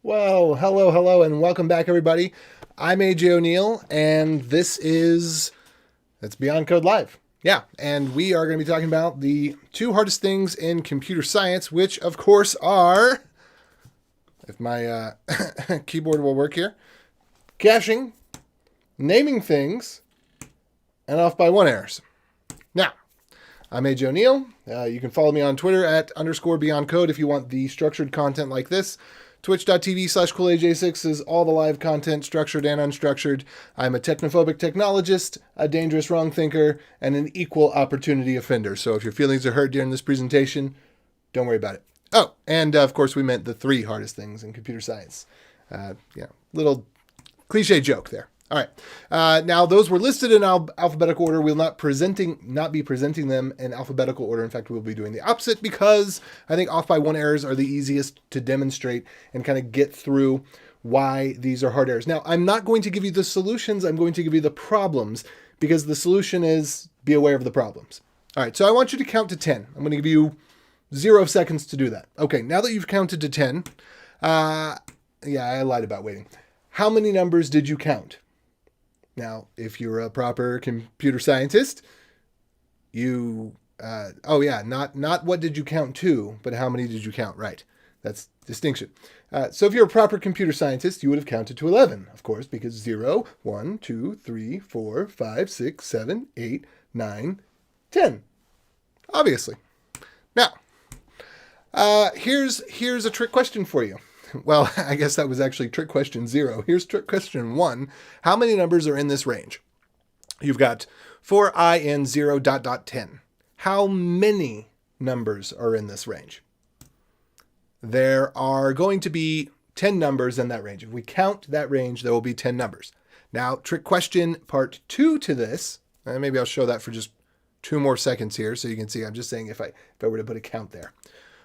Well, hello, and welcome back, everybody. I'm AJ O'Neill, and it's Beyond Code Live. Yeah, and we are going to be talking about the two hardest things in computer science, which, of course, are, if my keyboard will work here, caching, naming things, and off by one errors. Now, I'm AJ O'Neill. You can follow me on Twitter at _BeyondCode if you want the structured content like this. Twitch.tv/CoolAJ6 is all the live content, structured and unstructured. I'm a technophobic technologist, a dangerous wrong thinker, and an equal opportunity offender. So if your feelings are hurt during this presentation, don't worry about it. Oh, and of course we meant the three hardest things in computer science. Little cliche joke there. All right. Now, those were listed in alphabetical order. We'll not be presenting them in alphabetical order. In fact, we'll be doing the opposite because I think off by one errors are the easiest to demonstrate and kind of get through why these are hard errors. Now, I'm not going to give you the solutions. I'm going to give you the problems because the solution is be aware of the problems. All right. So I want you to count to 10. I'm going to give you 0 seconds to do that. Okay. Now that you've counted to 10, I lied about waiting. How many numbers did you count? Now, if you're a proper computer scientist, not what did you count to, but how many did you count, right? That's distinction. So if you're a proper computer scientist, you would have counted to 11, of course, because 0, 1, 2, 3, 4, 5, 6, 7, 8, 9, 10. Obviously. Now, here's a trick question for you. Well, I guess that was actually trick question 0. Here's trick question 1. How many numbers are in this range? You've got 4i and 0.10. How many numbers are in this range? There are going to be 10 numbers in that range. If we count that range, there will be 10 numbers. Now, trick question part 2 to this, and maybe I'll show that for just 2 more seconds here so you can see. I'm just saying if I were to put a count there.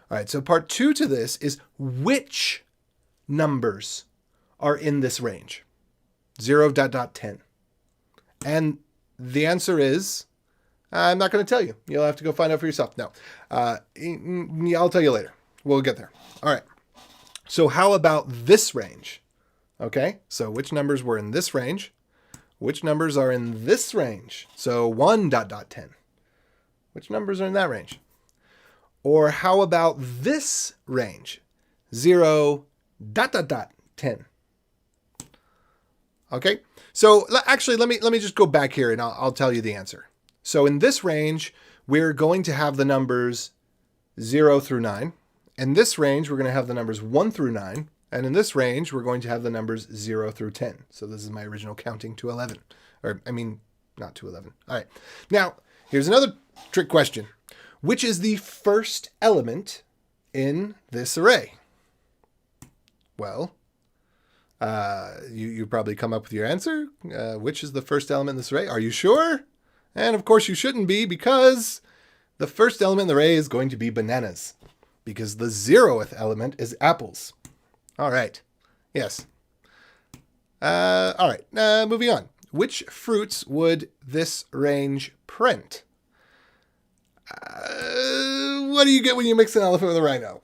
All right, so part 2 to this is which numbers are in this range, 0.10. And the answer is, I'm not going to tell you. You'll have to go find out for yourself. No, I'll tell you later. We'll get there. All right. So how about this range? Okay. So which numbers were in this range? Which numbers are in this range? So 1.10. Which numbers are in that range? Or how about this range? 0.10. Okay, so actually, let me just go back here and I'll tell you the answer. So in this range, we're going to have the numbers 0 through 9. In this range, we're going to have the numbers 1 through 9. And in this range, we're going to have the numbers 0 through 10. So this is my original counting to 11. Not to 11. All right. Now, here's another trick question. Which is the first element in this array? Well, you probably come up with your answer. Which is the first element in this array? Are you sure? And of course you shouldn't be, because the first element in the array is going to be bananas, because the 0th element is apples. All right. Yes. All right. Moving on. Which fruits would this range print? What do you get when you mix an elephant with a rhino?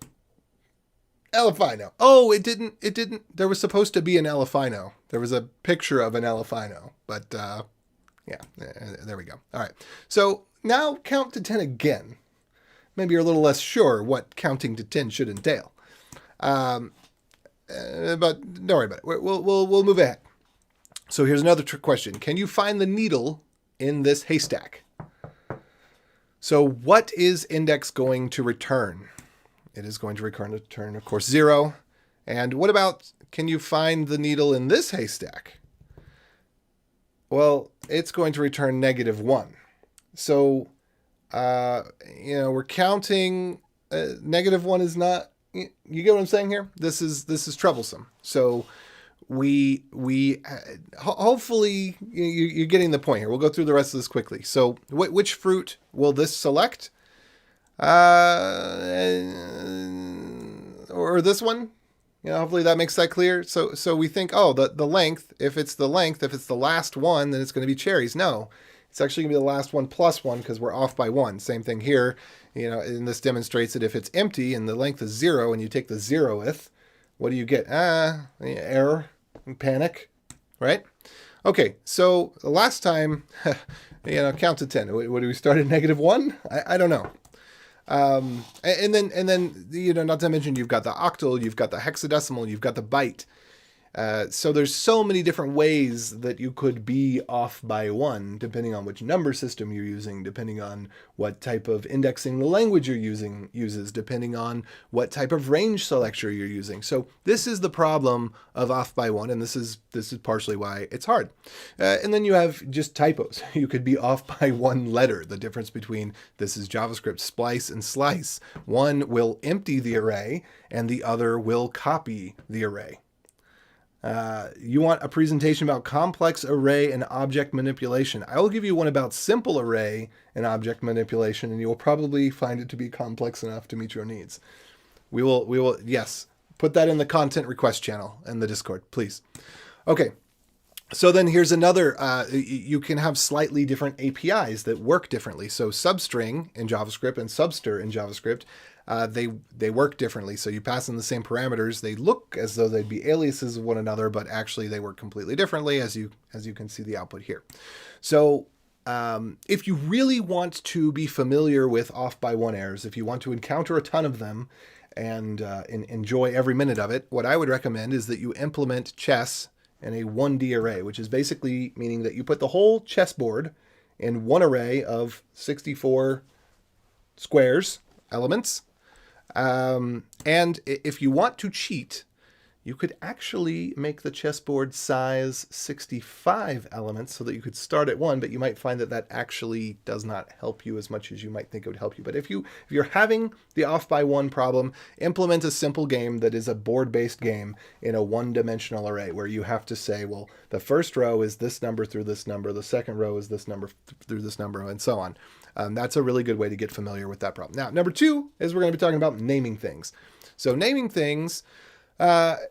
Elephino. Oh, it didn't. There was supposed to be an elephino. There was a picture of an elephino, but there we go. All right. So now count to 10 again. Maybe you're a little less sure what counting to 10 should entail. But don't worry about it. We'll move ahead. So here's another trick question. Can you find the needle in this haystack? So what is index going to return? It is going to return, of course, 0. And what about, can you find the needle in this haystack? Well, it's going to return -1. So, we're counting, -1 is not, you get what I'm saying here? This is troublesome. So we hopefully you're getting the point here. We'll go through the rest of this quickly. So which fruit will this select? Or this one, hopefully that makes that clear. So we think, the length, if it's the last one, then it's going to be cherries. No, it's actually going to be the last one plus 1 because we're off by 1. Same thing here, and this demonstrates that if it's empty and the length is 0 and you take the 0th, what do you get? Error, panic, right? Okay, so the last time, count to 10. What do we start at -1? I don't know. And then not to mention you've got the octal, you've got the hexadecimal, you've got the byte. So there's so many different ways that you could be off by 1, depending on which number system you're using, depending on what type of indexing the language you're uses, depending on what type of range selector you're using. So this is the problem of off by 1, and this is partially why it's hard. And then you have just typos. You could be off by 1 letter. The difference between this is JavaScript splice and slice. One will empty the array, and the other will copy the array. You want a presentation about complex array and object manipulation. I will give you one about simple array and object manipulation, and you will probably find it to be complex enough to meet your needs. We will, yes, put that in the content request channel and the Discord, please. Okay. So then here's another, you can have slightly different APIs that work differently. So substring in JavaScript and subster in JavaScript, they work differently. So you pass in the same parameters. They look as though they'd be aliases of one another, but actually they work completely differently, as you can see the output here. So if you really want to be familiar with off by 1 errors, if you want to encounter a ton of them and enjoy every minute of it, what I would recommend is that you implement chess in a 1D array, which is basically meaning that you put the whole chessboard in one array of 64 squares, elements. And if you want to cheat, you could actually make the chessboard size 65 elements so that you could start at 1, but you might find that that actually does not help you as much as you might think it would help you. But if you're having the off by 1 problem, implement a simple game that is a board-based game in a one-dimensional array where you have to say, well, the first row is this number through this number, the second row is this number through this number, and so on. That's a really good way to get familiar with that problem. Now, number 2 is we're going to be talking about naming things. So naming things,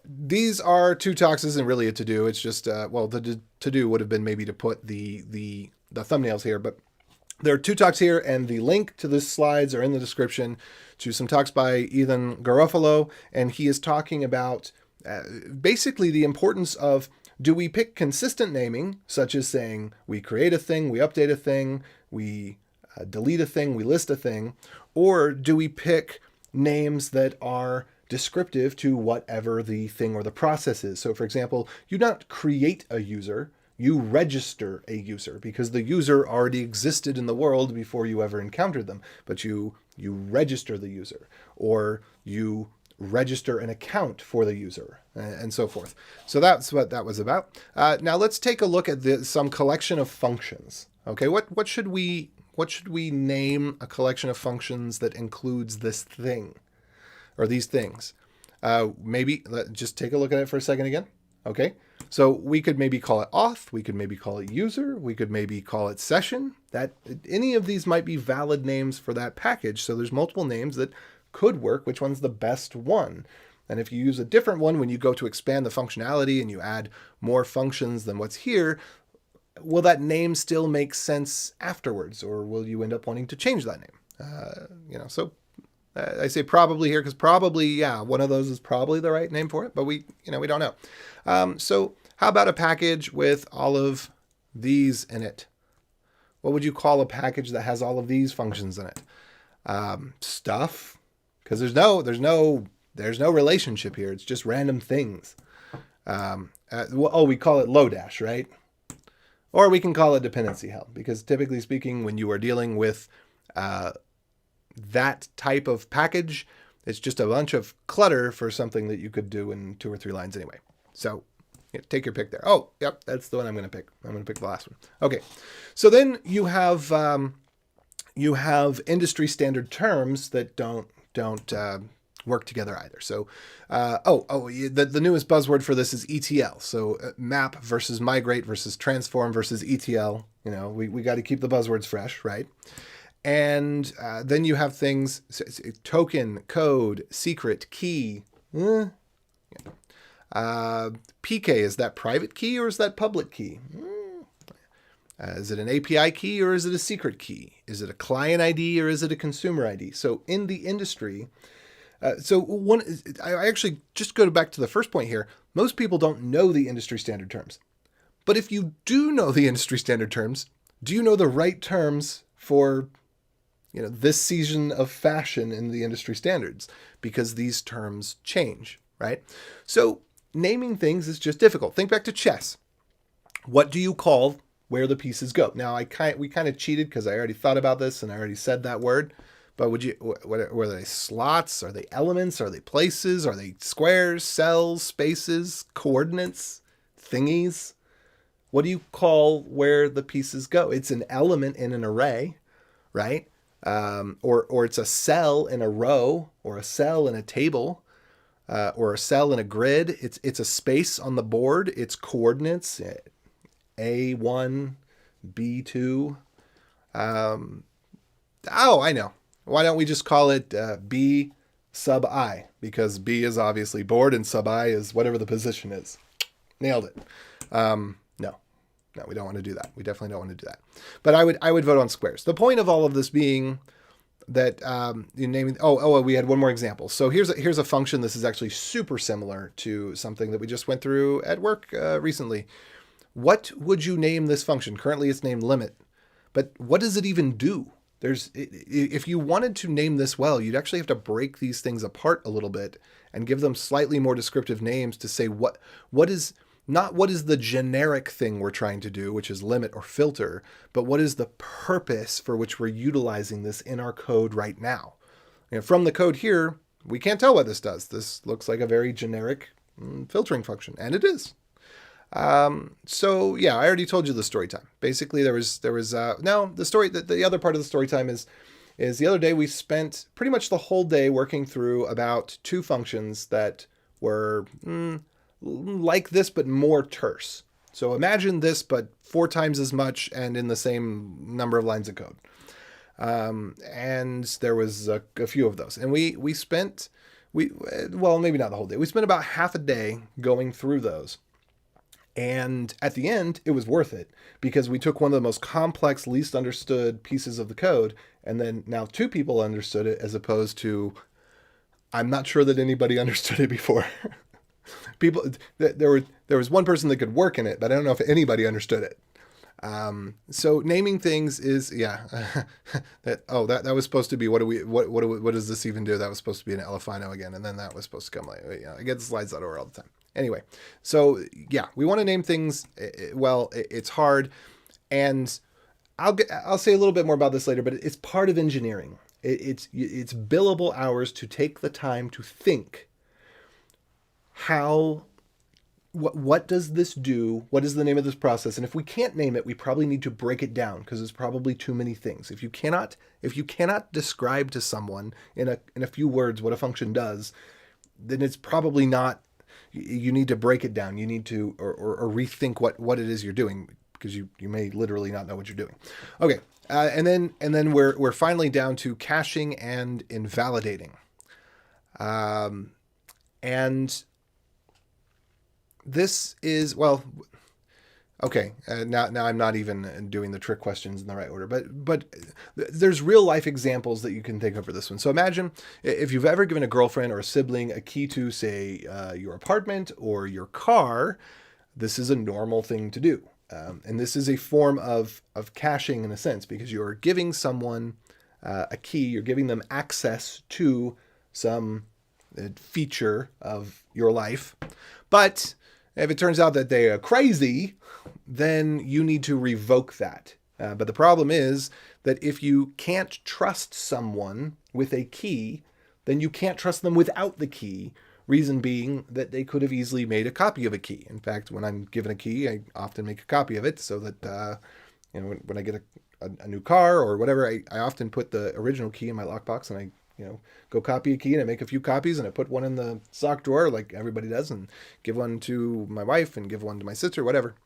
these are 2 talks isn't really a to-do. It's just, well, the to-do would have been maybe to put the thumbnails here, but there are 2 talks here, and the link to the slides are in the description to some talks by Ethan Garofalo, and he is talking about basically the importance of, do we pick consistent naming, such as saying we create a thing, we update a thing, we delete a thing, we list a thing, or do we pick names that are descriptive to whatever the thing or the process is? So for example, you don't create a user, you register a user, because the user already existed in the world before you ever encountered them, but you register the user, or you register an account for the user, and so forth. So that's what that was about. Now let's take a look at some collection of functions. Okay, what should we name a collection of functions that includes this thing or these things? Maybe just take a look at it for a second again. Okay, so we could maybe call it auth, we could maybe call it user, we could maybe call it session. That any of these might be valid names for that package. So there's multiple names that could work. Which one's the best one? And if you use a different one when you go to expand the functionality and you add more functions than what's here, will that name still make sense afterwards, or will you end up wanting to change that name? So I say probably here because probably, yeah, one of those is probably the right name for it, but we don't know. So how about a package with all of these in it? What would you call a package that has all of these functions in it? Stuff, because there's no relationship here. It's just random things. We call it Lodash, right? Or we can call it dependency hell, because typically speaking, when you are dealing with that type of package, it's just a bunch of clutter for something that you could do in 2 or 3 lines anyway. So take your pick there. Oh, yep, that's the one I'm going to pick. I'm going to pick the last one. Okay, so then you have industry standard terms that don't work together either. So, the newest buzzword for this is ETL. So map versus migrate versus transform versus ETL. We got to keep the buzzwords fresh, right? And then you have things, token, code, secret, key. PK, is that private key or is that public key? Is it an API key or is it a secret key? Is it a client ID or is it a consumer ID? So in the industry, I actually just go back to the first point here. Most people don't know the industry standard terms. But if you do know the industry standard terms, do you know the right terms for, this season of fashion in the industry standards? Because these terms change, right? So naming things is just difficult. Think back to chess. What do you call where the pieces go? Now, we kind of cheated because I already thought about this and I already said that word. But were they slots? Are they elements? Are they places? Are they squares, cells, spaces, coordinates, thingies? What do you call where the pieces go? It's an element in an array, right? Or it's a cell in a row, or a cell in a table, or a cell in a grid. It's a space on the board. It's coordinates, A1, B2. I know. Why don't we just call it B sub I? Because B is obviously board and sub I is whatever the position is. Nailed it. No, we don't want to do that. We definitely don't want to do that. But I would vote on squares. The point of all of this being that we had one more example. So here's a function. This is actually super similar to something that we just went through at work recently. What would you name this function? Currently it's named limit. But what does it even do? If you wanted to name this well, you'd actually have to break these things apart a little bit and give them slightly more descriptive names to say what is the generic thing we're trying to do, which is limit or filter, but what is the purpose for which we're utilizing this in our code right now. From the code here, we can't tell what this does. This looks like a very generic filtering function, and it is. I already told you the story time. Basically, the other part of the story time is the other day we spent pretty much the whole day working through about two functions that were like this, but more terse. So imagine this, but 4 times as much and in the same number of lines of code. And there was a few of those, and we spent maybe not the whole day. We spent about half a day going through those. And at the end, it was worth it because we took one of the most complex, least understood pieces of the code, and then now 2 people understood it as opposed to, I'm not sure that anybody understood it before. There was one person that could work in it, but I don't know if anybody understood it. So naming things is, that was supposed to be, what does this even do? That was supposed to be an Elefino again. And then that was supposed to come I get the slides out of order all the time. Anyway, so we want to name things. Well, it's hard, and I'll say a little bit more about this later, but it's part of engineering. It's billable hours to take the time to think what does this do? What is the name of this process? And if we can't name it, we probably need to break it down because there's probably too many things. If you cannot describe to someone in a few words what a function does, then it's probably not. You need to break it down. You need to or rethink what it is you're doing because you may literally not know what you're doing. Okay, and then we're finally down to caching and invalidating, and this is okay. Now I'm not even doing the trick questions in the right order, but there's real life examples that you can think of for this one. So imagine if you've ever given a girlfriend or a sibling a key to, say, your apartment or your car. This is a normal thing to do, and this is a form of caching in a sense because you're giving someone a key. You're giving them access to some feature of your life, but if it turns out that they are crazy, then you need to revoke that. But the problem is that if you can't trust someone with a key, then you can't trust them without the key. Reason being that they could have easily made a copy of a key. In fact, when I'm given a key, I often make a copy of it so that when I get a new car or whatever, I often put the original key in my lockbox and I go copy a key and I make a few copies and I put one in the sock drawer like everybody does and give one to my wife and give one to my sister, whatever.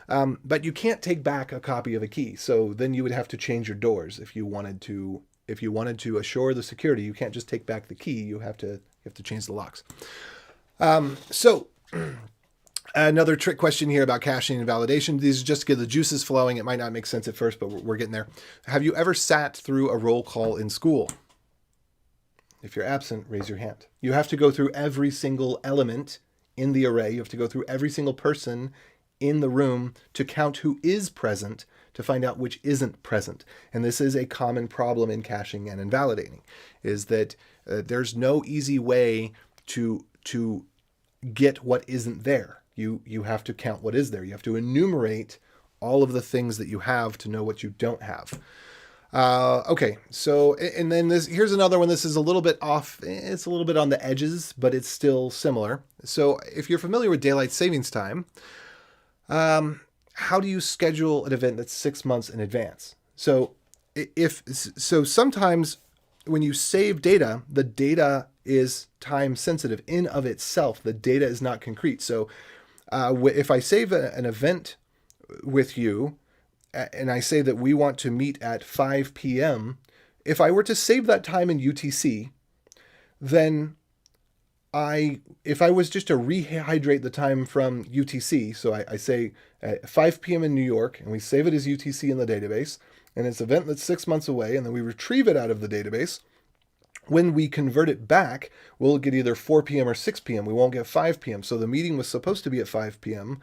But you can't take back a copy of a key. So then you would have to change your doors if you wanted to assure the security. You can't just take back the key. You have to change the locks. So another trick question here about caching and validation. These are just to get the juices flowing. It might not make sense at first, but we're getting there. Have you ever sat through a roll call in school? If you're absent, raise your hand. You have to go through every single element in the array. You have to go through every single person in the room to count who is present to find out which isn't present. And this is a common problem in caching and invalidating, is that there's no easy way to get what isn't there. You have to count what is there. You have to enumerate all of the things that you have to know what you don't have. Okay, so, and then here's another one. This is a little bit off. It's a little bit on the edges, but it's still similar. So if you're familiar with daylight savings time, how do you schedule an event that's 6 months in advance? So sometimes when you save data, the data is time sensitive in of itself. The data is not concrete. So if I save an event with you, and I say that we want to meet at 5 p.m., if I were to save that time in UTC, then if I was just to rehydrate the time from UTC, so I say at 5 p.m. in New York, and we save it as UTC in the database, and it's an event that's 6 months away, and then we retrieve it out of the database, when we convert it back, we'll get either 4 p.m. or 6 p.m. We won't get 5 p.m. So the meeting was supposed to be at 5 p.m.,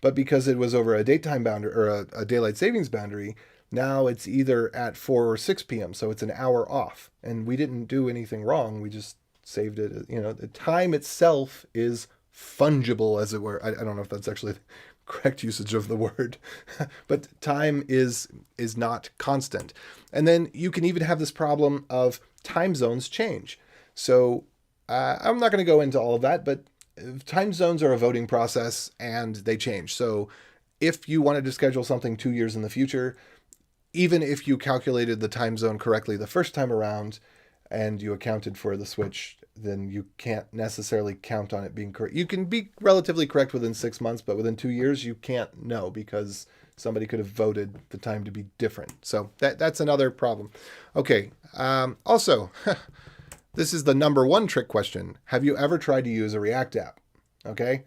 but because it was over a daytime boundary or a daylight savings boundary, now it's either at 4 or 6 p.m. So it's an hour off. And we didn't do anything wrong. We just saved it. The time itself is fungible, as it were. I don't know if that's actually the correct usage of the word, but time is not constant. And then you can even have this problem of time zones change. So I'm not going to go into all of that, but time zones are a voting process and they change. So if you wanted to schedule something 2 years in the future, even if you calculated the time zone correctly the first time around and you accounted for the switch, then you can't necessarily count on it being correct. You can be relatively correct within 6 months, but within 2 years, you can't know because somebody could have voted the time to be different. So that's another problem. Okay. Also, this is the number one trick question. Have you ever tried to use a React app? Okay.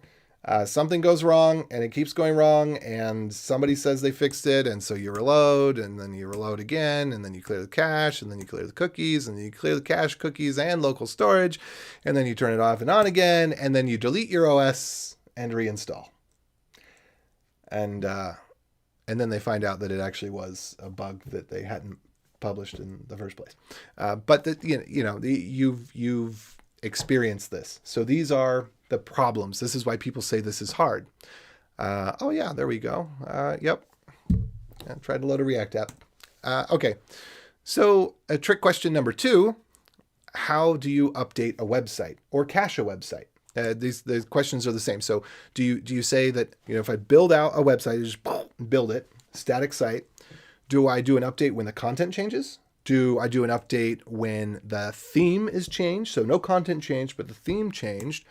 Something goes wrong and it keeps going wrong and somebody says they fixed it. And so you reload and then you reload again and then you clear the cache and then you clear the cookies and then you clear the cache, cookies, and local storage. And then you turn it off and on again. And then you delete your OS and reinstall. And then they find out that it actually was a bug that they hadn't published in the first place. But you've experienced this. So these are the problems. This is why people say this is hard. Oh yeah, there we go. Yep. I tried to load a React app. Okay. So trick question number 2, how do you update a website or cache a website? The questions are the same. So do you say that, if I build out a website, I just build it, static site, do I do an update when the content changes? Do I do an update when the theme is changed? So no content changed, but the theme changed.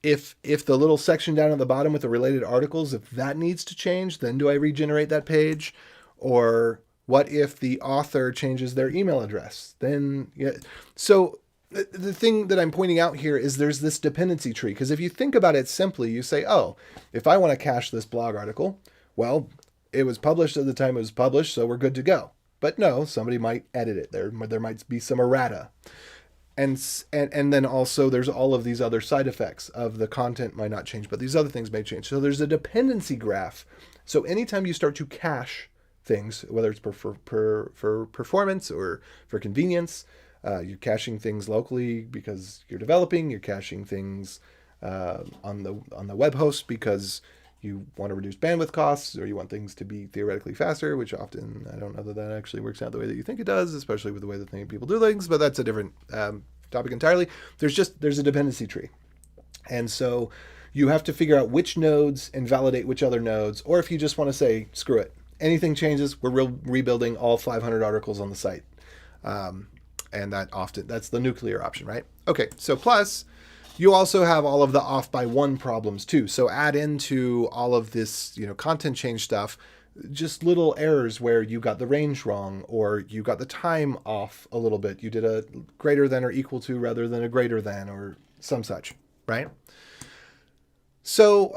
If the little section down at the bottom with the related articles, if that needs to change, then do I regenerate that page? Or what if the author changes their email address? Then, yeah. So the thing that I'm pointing out here is there's this dependency tree. Because if you think about it simply, you say, oh, if I want to cache this blog article, well, it was published at the time it was published, so we're good to go. But no, somebody might edit it. There might be some errata. And then also there's all of these other side effects of the content might not change, but these other things may change. So there's a dependency graph. So anytime you start to cache things, whether it's for performance or for convenience, you're caching things locally because you're developing, you're caching things on the web host because you want to reduce bandwidth costs, or you want things to be theoretically faster, which often I don't know that actually works out the way that you think it does, especially with the way that people do things, but that's a different topic entirely. There's a dependency tree. And so you have to figure out which nodes invalidate which other nodes, or if you just want to say, screw it, anything changes, we're rebuilding all 500 articles on the site. And that's the nuclear option, right? Okay, so plus, you also have all of the off by one problems too. So add into all of this, content change stuff, just little errors where you got the range wrong or you got the time off a little bit. You did a greater than or equal to rather than a greater than or some such, right? So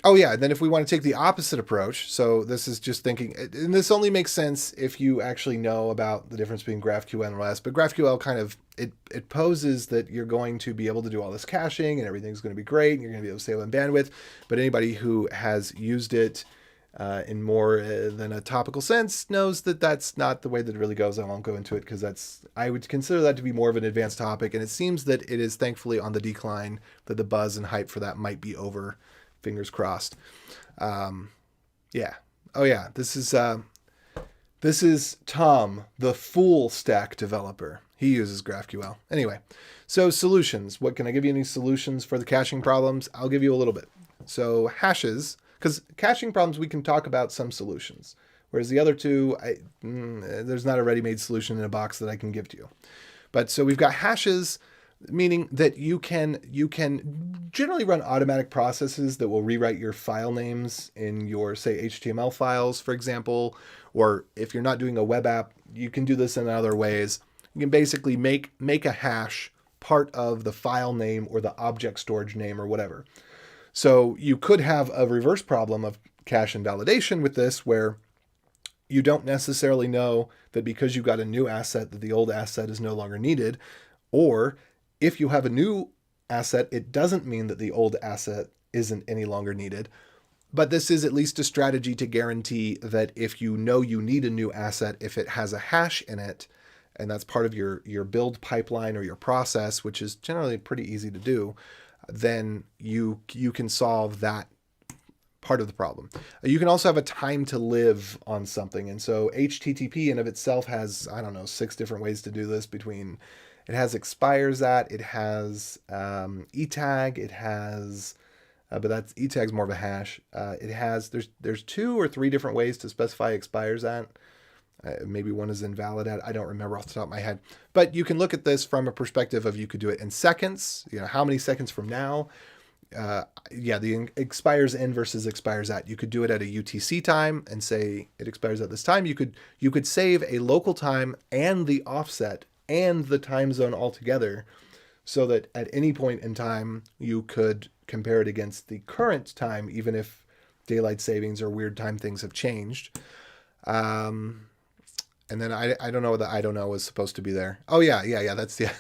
Oh yeah, and then if we want to take the opposite approach, so this is just thinking, and this only makes sense if you actually know about the difference between GraphQL and REST, but GraphQL kind of, it poses that you're going to be able to do all this caching and everything's going to be great and you're going to be able to save on bandwidth, but anybody who has used it in more than a topical sense knows that that's not the way that it really goes. I won't go into it because I would consider that to be more of an advanced topic, and it seems that it is thankfully on the decline, that the buzz and hype for that might be over. Fingers crossed. Yeah. Oh yeah. This is Tom, the full stack developer. He uses GraphQL. Anyway, so solutions. What can I give you? Any solutions for the caching problems? I'll give you a little bit. So hashes, because caching problems we can talk about some solutions, whereas the other two, there's not a ready-made solution in a box that I can give to you. But so we've got hashes, meaning that you can generally run automatic processes that will rewrite your file names in your, say, HTML files, for example, or if you're not doing a web app, you can do this in other ways. You can basically make a hash part of the file name or the object storage name or whatever. So you could have a reverse problem of cache invalidation with this, where you don't necessarily know that because you got a new asset that the old asset is no longer needed, or if you have a new asset, it doesn't mean that the old asset isn't any longer needed. But this is at least a strategy to guarantee that if you know you need a new asset, if it has a hash in it, and that's part of your build pipeline or your process, which is generally pretty easy to do, then you can solve that part of the problem. You can also have a time to live on something. And so HTTP in of itself has, 6 different ways to do this. Between it has expires at, it has etag, it has, but that's etag's more of a hash. It has, there's 2 or 3 different ways to specify expires at. Maybe one is invalid at, I don't remember off the top of my head. But you can look at this from a perspective of you could do it in seconds, how many seconds from now. The expires in versus expires at. You could do it at a UTC time and say it expires at this time. You could save a local time and the offset and the time zone altogether, so that at any point in time you could compare it against the current time, even if daylight savings or weird time things have changed. And then I don't know what the I don't know was supposed to be there. Oh yeah, that's the.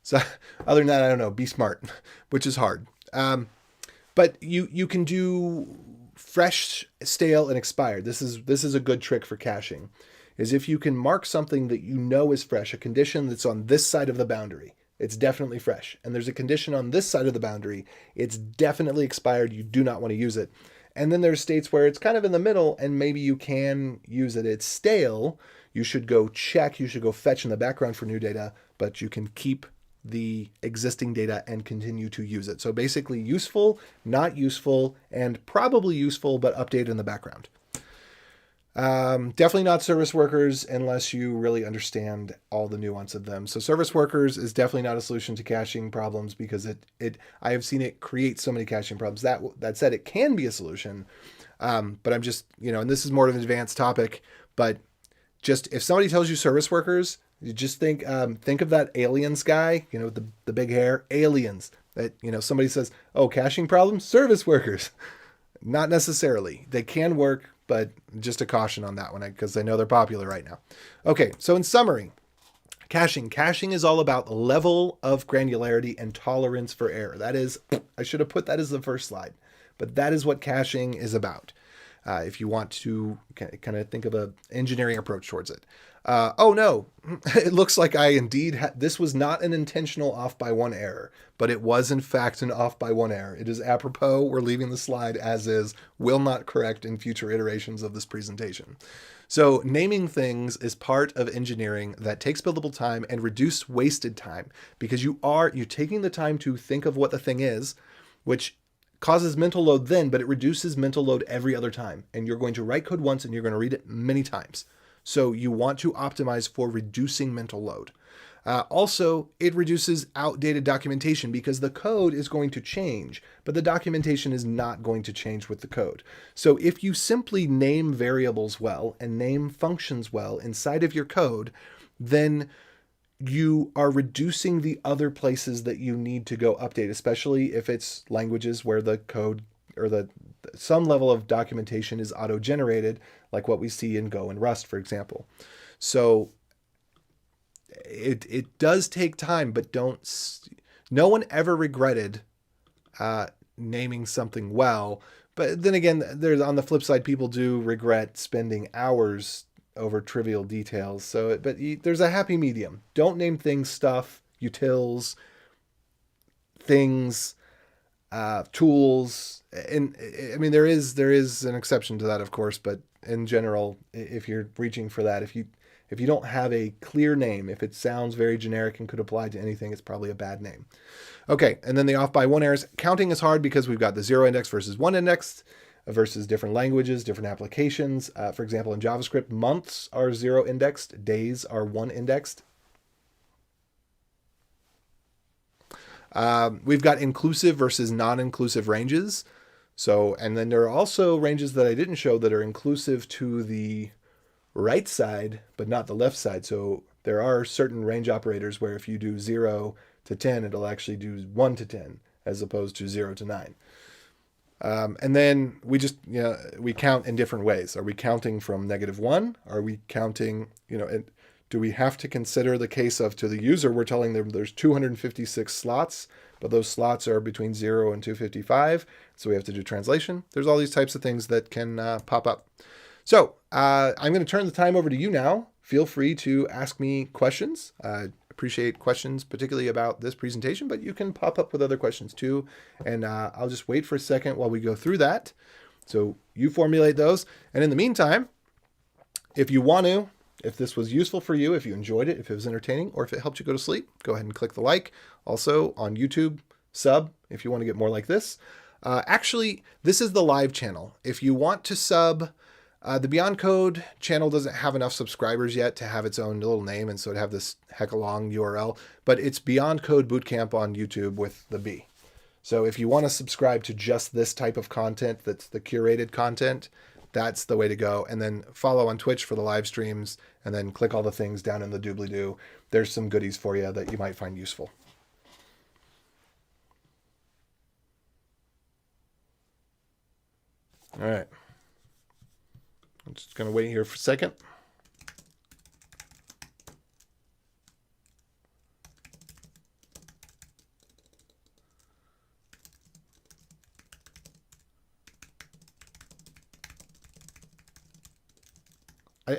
So other than that, I don't know. Be smart, which is hard. But you can do fresh, stale, and expired. This is a good trick for caching. Is if you can mark something that you know is fresh, a condition that's on this side of the boundary, it's definitely fresh. And there's a condition on this side of the boundary, it's definitely expired, you do not want to use it. And then there's states where it's kind of in the middle and maybe you can use it. It's stale, you should go check, you should go fetch in the background for new data, but you can keep the existing data and continue to use it. So basically useful, not useful, and probably useful, but updated in the background. Definitely not service workers unless you really understand all the nuance of them. So service workers is definitely not a solution to caching problems, because I have seen it create so many caching problems. That said, it can be a solution. But I'm just, and this is more of an advanced topic, but just if somebody tells you service workers, you just think of that aliens guy, with the big hair, aliens. That, somebody says, oh, caching problems, service workers. Not necessarily. They can work, but just a caution on that one, because I know they're popular right now. Okay, so in summary, caching is all about level of granularity and tolerance for error. That is, I should have put that as the first slide, but that is what caching is about. If you want to kind of think of an engineering approach towards it. Oh no, it looks like I indeed this was not an intentional off by one error, but it was in fact an off by one error. It is apropos. We're leaving the slide as is, will not correct in future iterations of this presentation. So naming things is part of engineering that takes buildable time and reduce wasted time, because you're taking the time to think of what the thing is, which causes mental load then, but it reduces mental load every other time. And you're going to write code once and you're going to read it many times. So you want to optimize for reducing mental load. Also, it reduces outdated documentation, because the code is going to change, but the documentation is not going to change with the code. So if you simply name variables well and name functions well inside of your code, then you are reducing the other places that you need to go update, especially if it's languages where the code or the some level of documentation is auto-generated, like what we see in Go and Rust, for example. So it does take time, but no one ever regretted naming something well. But then again, there's on the flip side, people do regret spending hours over trivial details. So, there's a happy medium. Don't name things stuff, utils, things, tools. And I mean, there is an exception to that, of course. But in general, if you're reaching for that, if you don't have a clear name, if it sounds very generic and could apply to anything, it's probably a bad name. Okay, and then the off by one errors. Counting is hard because we've got the 0 index versus 1 index versus different languages, different applications. For example, in JavaScript, months are 0 indexed, days are 1 indexed. We've got inclusive versus non-inclusive ranges. So, and then there are also ranges that I didn't show that are inclusive to the right side, but not the left side. So there are certain range operators where if you do 0 to 10, it'll actually do 1 to 10 as opposed to 0 to 9. And then we count in different ways. Are we counting from -1? Are we counting, do we have to consider the case of, to the user, we're telling them there's 256 slots, but those slots are between 0 and 255. So we have to do translation. There's all these types of things that can pop up. So I'm going to turn the time over to you now. Feel free to ask me questions. Appreciate questions, particularly about this presentation, but you can pop up with other questions too. And I'll just wait for a second while we go through that. So you formulate those. And in the meantime, if you want to, if this was useful for you, if you enjoyed it, if it was entertaining, or if it helped you go to sleep, go ahead and click the like. Also on YouTube, sub if you want to get more like this. Actually, this is the live channel. If you want to sub, the Beyond Code channel doesn't have enough subscribers yet to have its own little name, and so it'd have this heck long URL, but it's Beyond Code Bootcamp on YouTube with the B. So if you want to subscribe to just this type of content, that's the curated content, that's the way to go. And then follow on Twitch for the live streams, and then click all the things down in the doobly-doo. There's some goodies for you that you might find useful. All right. I'm just going to wait here for a second.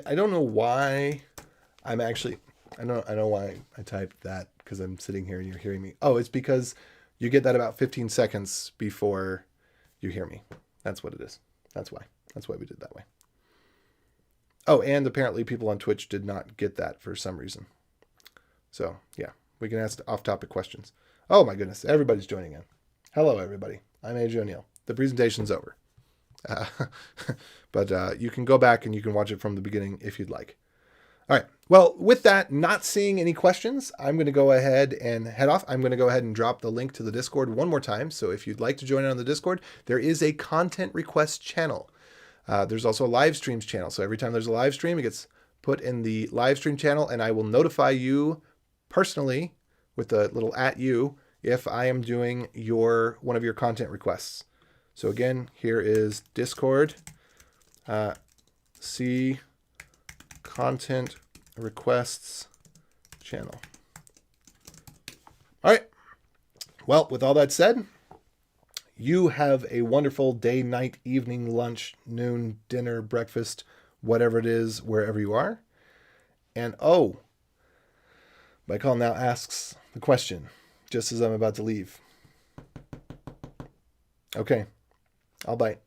I don't know why I'm actually, I know why I typed that, because I'm sitting here and you're hearing me. Oh, it's because you get that about 15 seconds before you hear me. That's what it is. That's why we did it that way. Oh, and apparently people on Twitch did not get that for some reason. So yeah, we can ask off-topic questions. Oh my goodness, everybody's joining in. Hello, everybody. I'm AJ O'Neill. The presentation's over. But you can go back and you can watch it from the beginning if you'd like. All right. Well, with that, not seeing any questions, I'm going to go ahead and head off. I'm going to go ahead and drop the link to the Discord one more time. So if you'd like to join in on the Discord, there is a content request channel. There's also a live streams channel. So every time there's a live stream, it gets put in the live stream channel, and I will notify you personally with the little @you if I am doing one of your content requests. So again, here is Discord. See content requests channel. All right. Well, with all that said, you have a wonderful day, night, evening, lunch, noon, dinner, breakfast, whatever it is, wherever you are. And Michael now asks the question, just as I'm about to leave. Okay, I'll bite.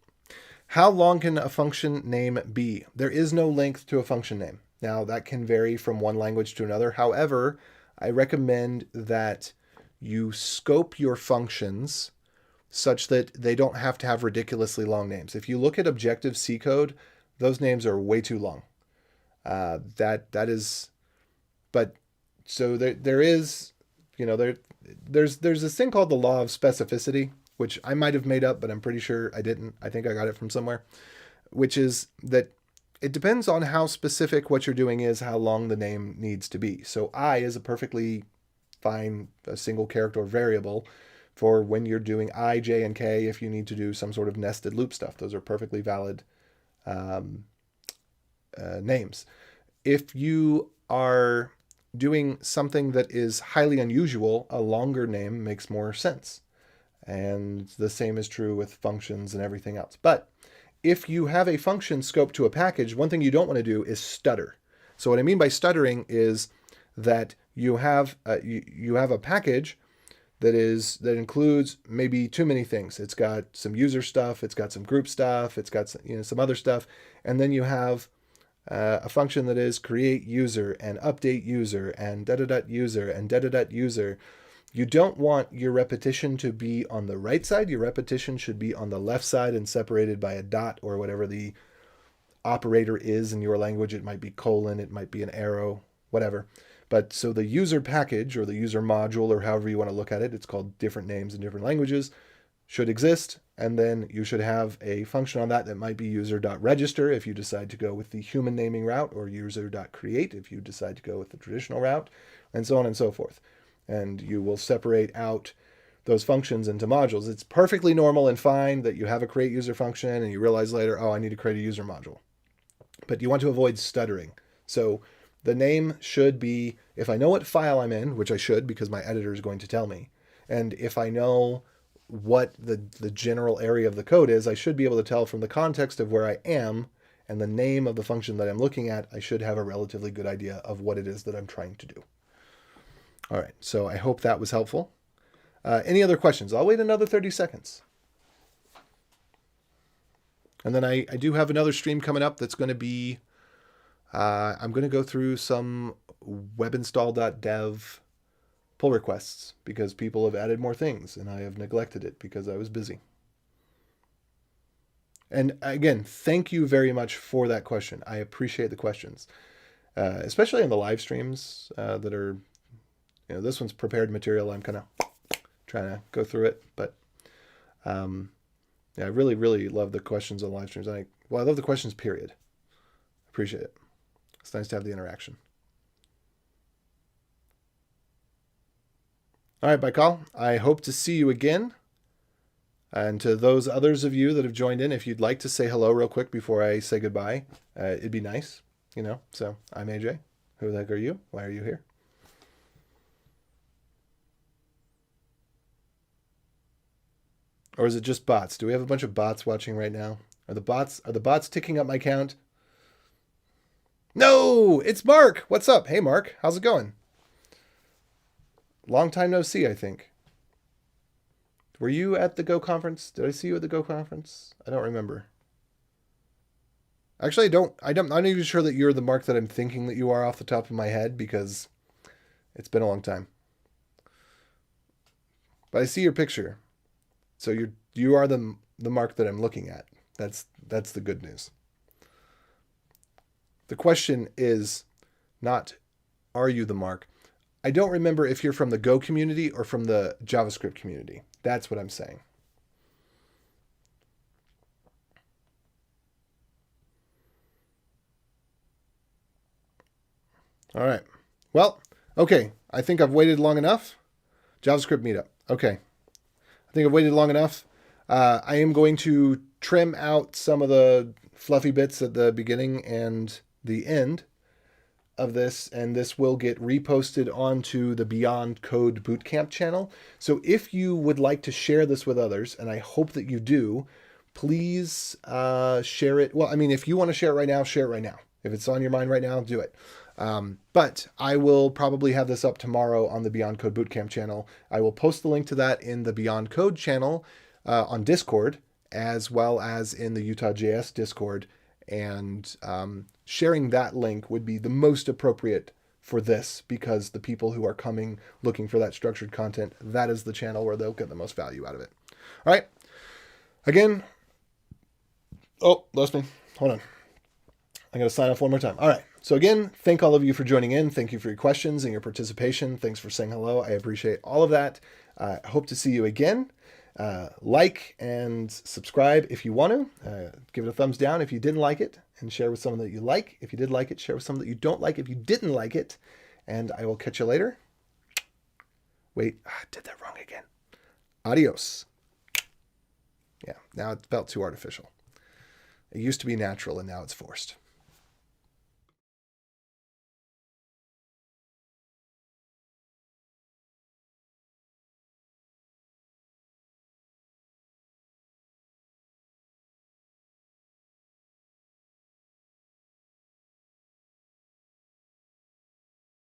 How long can a function name be? There is no length to a function name. Now, that can vary from one language to another. However, I recommend that you scope your functions such that they don't have to have ridiculously long names. If you look at Objective-C code, those names are way too long. But so there is, there's this thing called the law of specificity, which I might have made up, but I'm pretty sure I didn't. I think I got it from somewhere, which is that it depends on how specific what you're doing is, how long the name needs to be. So I is a perfectly fine, a single character variable, for when you're doing I, J, and K, if you need to do some sort of nested loop stuff. Those are perfectly valid names. If you are doing something that is highly unusual, a longer name makes more sense. And the same is true with functions and everything else. But if you have a function scoped to a package, one thing you don't want to do is stutter. So what I mean by stuttering is that you have a package that includes maybe too many things. It's got some user stuff, it's got some group stuff, it's got some other stuff, and then you have a function that is create user and update user and user and user. You don't want your repetition to be on the right side. Your repetition should be on the left side and separated by a dot or whatever the operator is in your language. It might be colon, it might be an arrow, whatever. But so the user package or the user module or however you want to look at it, it's called different names in different languages, should exist. And then you should have a function on that might be user.register if you decide to go with the human naming route, or user.create if you decide to go with the traditional route, and so on and so forth. And you will separate out those functions into modules. It's perfectly normal and fine that you have a create user function and you realize later, oh, I need to create a user module. But you want to avoid stuttering. So the name should be, if I know what file I'm in, which I should because my editor is going to tell me, and if I know what the general area of the code is, I should be able to tell from the context of where I am and the name of the function that I'm looking at, I should have a relatively good idea of what it is that I'm trying to do. All right, so I hope that was helpful. Any other questions? I'll wait another 30 seconds. And then I do have another stream coming up that's going to be, I'm going to go through some webinstall.dev pull requests because people have added more things and I have neglected it because I was busy. And again, thank you very much for that question. I appreciate the questions, especially in the live streams that are, this one's prepared material. I'm kind of trying to go through it, but yeah, I really, really love the questions on live streams. I love the questions, period. Appreciate it. It's nice to have the interaction. All right, Baikal, I hope to see you again. And to those others of you that have joined in, if you'd like to say hello real quick before I say goodbye, it'd be nice, So I'm AJ. Who the heck are you? Why are you here? Or is it just bots? Do we have a bunch of bots watching right now? Are the bots ticking up my count? No, it's Mark. What's up? Hey, Mark. How's it going? Long time no see, I think. Were you at the Go conference? Did I see you at the Go conference? I don't remember. Actually, I'm not even sure that you're the Mark that I'm thinking that you are off the top of my head because it's been a long time. But I see your picture. So you are the Mark that I'm looking at. That's the good news. The question is not, are you the Mark? I don't remember if you're from the Go community or from the JavaScript community. That's what I'm saying. All right. Well, okay. I think I've waited long enough. JavaScript meetup. Okay. I think I've waited long enough. I am going to trim out some of the fluffy bits at the beginning and the end of this, and this will get reposted onto the Beyond Code Bootcamp channel. So if you would like to share this with others, and I hope that you do, please share it. Well, I mean, if you want to share it right now, share it right now. If it's on your mind right now, do it. But I will probably have this up tomorrow on the Beyond Code Bootcamp channel. I will post the link to that in the Beyond Code channel on Discord, as well as in the Utah.js Discord. And sharing that link would be the most appropriate for this because the people who are coming looking for that structured content, that is the channel where they'll get the most value out of it. All right. Again. Oh, lost me. Hold on. I'm going to sign off one more time. All right. So again, thank all of you for joining in. Thank you for your questions and your participation. Thanks for saying hello. I appreciate all of that. I hope to see you again. Like and subscribe if you want to. Give it a thumbs down if you didn't like it, and share with someone that you like. If you did like it, share with someone that you don't like if you didn't like it. And I will catch you later. Wait, I did that wrong again. Adios. Yeah, now it felt too artificial. It used to be natural and now it's forced.